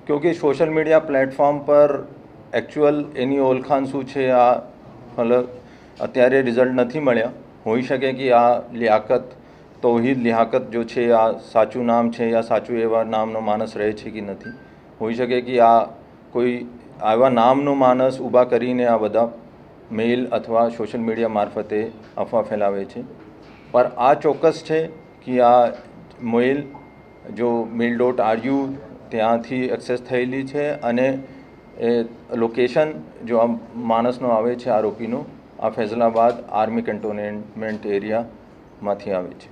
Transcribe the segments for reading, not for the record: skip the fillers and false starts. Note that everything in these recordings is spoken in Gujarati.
क्योंकि सोशल मीडिया प्लेटफॉर्म पर एक्चुअल एनी ओळखाण શું છે આ મતલબ અત્યારે રિઝલ્ટ નથી મળ્યા. હોઈ શકે કે આ લિયાકત તૌહીદ લિયાકત જો છે આ સાચું નામ છે યા સાચું એવા નામનો માણસ રહે છે કે નથી. હોઈ શકે કે આ કોઈ આવા નામનો માણસ ઊભા કરીને આ બધા મેલ અથવા સોશિયલ મીડિયા મારફતે અફવા ફેલાવે છે. પર આ ચોક્કસ છે કે આ મેલ જો mail.ru ત્યાંથી એક્સેસ થયેલી છે અને એ લોકેશન જો આ માણસનો આવે છે આરોપીનો આ ફૈઝલાબાદ આર્મી કેન્ટોનમેન્ટ એરિયામાંથી આવે છે.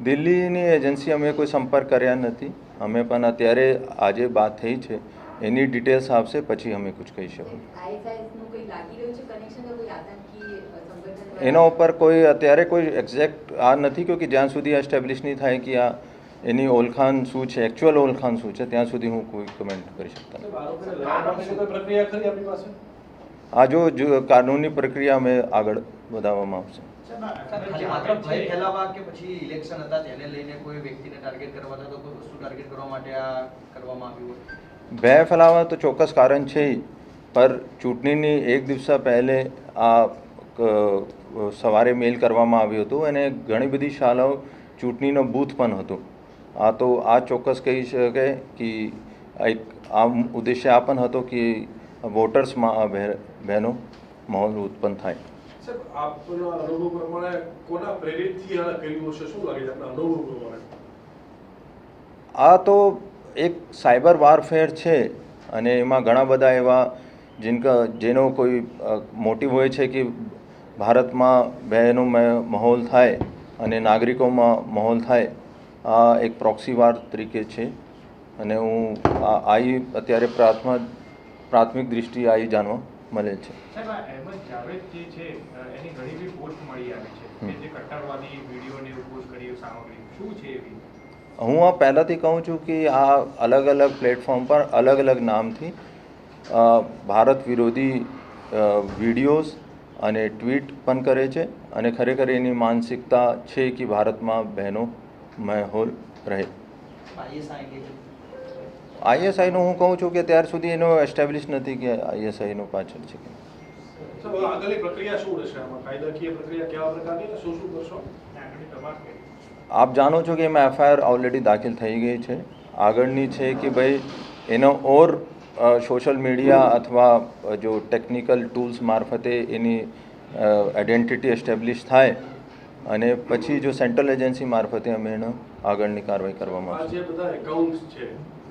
દિલ્હીની એજન્સી અમે કોઈ સંપર્ક કર્યા નથી. અમે પણ અત્યારે આજે વાત થઈ છે એની ડિટેલ્સ આપશે પછી અમે कुछ કહી શકું. એના ઉપર કોઈ અત્યારે કોઈ એક્ઝેક્ટ આ નથી ક્योंकि જ્યાં સુધી એસ્ટેબ્લિશ નહીં થાય કે આ એની ઓળખાણ શું છે એકચ્યુઅલ ઓળખાણ શું છે ત્યાં સુધી હું કોઈ કમેન્ટ કરી શકતા નથી. આ જો કાનૂની પ્રક્રિયા અમે આગળ વધારવામાં આવશે. ભય ફેલાવા તો ચોક્કસ કારણ છે પર ચૂંટણીની એક દિવસ પહેલે આ સવારે મેલ કરવામાં આવ્યું હતું અને ઘણી બધી શાળાઓ ચૂંટણીનો બૂથ પણ હતો. આ તો આ ચોક્કસ કહી શકે કે એક આ ઉદ્દેશ્ય આ પણ હતો કે વોટર્સમાં બહેનો માહોલ ઉત્પન્ન થાય. આ તો એક સાયબર વારફેર છે અને એમાં ઘણા બધા એવા જેનો કોઈ મોટિવ હોય છે કે ભારતમાં બહેનો માહોલ થાય અને નાગરિકોમાં માહોલ થાય. આ એક પ્રોક્સી વાર તરીકે છે અને હું આવી અત્યારે પ્રાથમિક દૃષ્ટિએ આવી જાણવા મળે છે. હું આ પહેલાંથી કહું છું કે આ અલગ અલગ પ્લેટફોર્મ પર અલગ અલગ નામથી ભારત વિરોધી વિડીયોઝ અને ટ્વીટ પણ કરે છે અને ખરેખર એની માનસિકતા છે કે ભારતમાં બહેનો માહોલ રહે. આઈએસઆઈનું હું કહું છું કે ત્યાર સુધી એનો એસ્ટેબ્લિશ નથી કે આઈએસઆઈનો પાછળ છે કે આપ જાણો છો કે એમાં એફઆઈઆર ઓલરેડી દાખલ થઈ ગઈ છે. આગળની છે કે ભાઈ એનો ઓર સોશિયલ મીડિયા અથવા જો ટેકનિકલ ટૂલ્સ મારફતે એની આઈડેન્ટિટી એસ્ટેબ્લિશ થાય અને પછી જો સેન્ટ્રલ એજન્સી મારફતે અમે એનો આગળની કાર્યવાહી કરવામાં આવશે.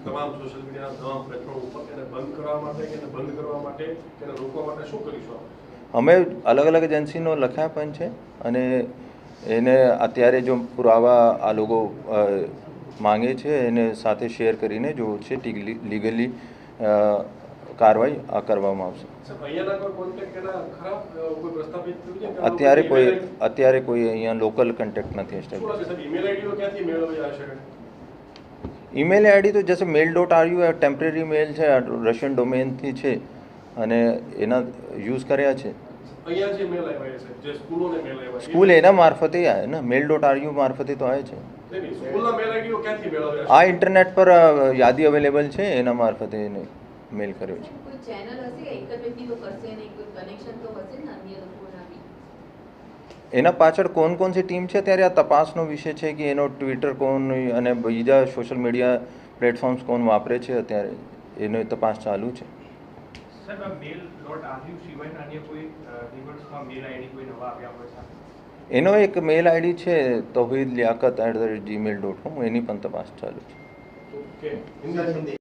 તમામ સોશિયલ મીડિયાના તમામ પ્લેટફોર્મ ઉપર એને બંધ કરવા માટે કે બંધ કરવા માટે કે રોકવા માટે શું કરીશું? અમે અલગ અલગ એજન્સીનો લખ્યા પણ છે અને એને અત્યારે જો પુરાવા આ લોકો માંગે છે એને સાથે શેર કરીને જો છે લીગલી કાર્યવાહી આ કરવામાં આવશે. અત્યારે કોઈ અહીંયા લોકલ કોન્ટેક્ટ નથી એસ્ટેબ્લિશ. ईमेल आईडी तो जैसे mail.ru है टेम्परेरी मेल છે રશિયન ડોમેનથી છે અને એના યુઝ કર્યા છે. સ્કૂલ એના મારફતે આવે ને mail.ru મારફતે તો આવે છે. આ ઇન્ટરનેટ પર યાદી અવેલેબલ છે એના મારફતે એને મેલ કર્યો છે. એના પાછળ કોણ ટીમ છે ત્યારે આ તપાસનો વિષય છે કે એનો ટ્વિટર કોણ અને બીજા સોશિયલ મીડિયા પ્લેટફોર્મ્સ કોણ વાપરે છે અત્યારે એનો તપાસ ચાલુ છે. એનો એક મેલ આઈડી છે તૌહીદ લિયાકત@gmail.com એની પણ તપાસ ચાલુ છે.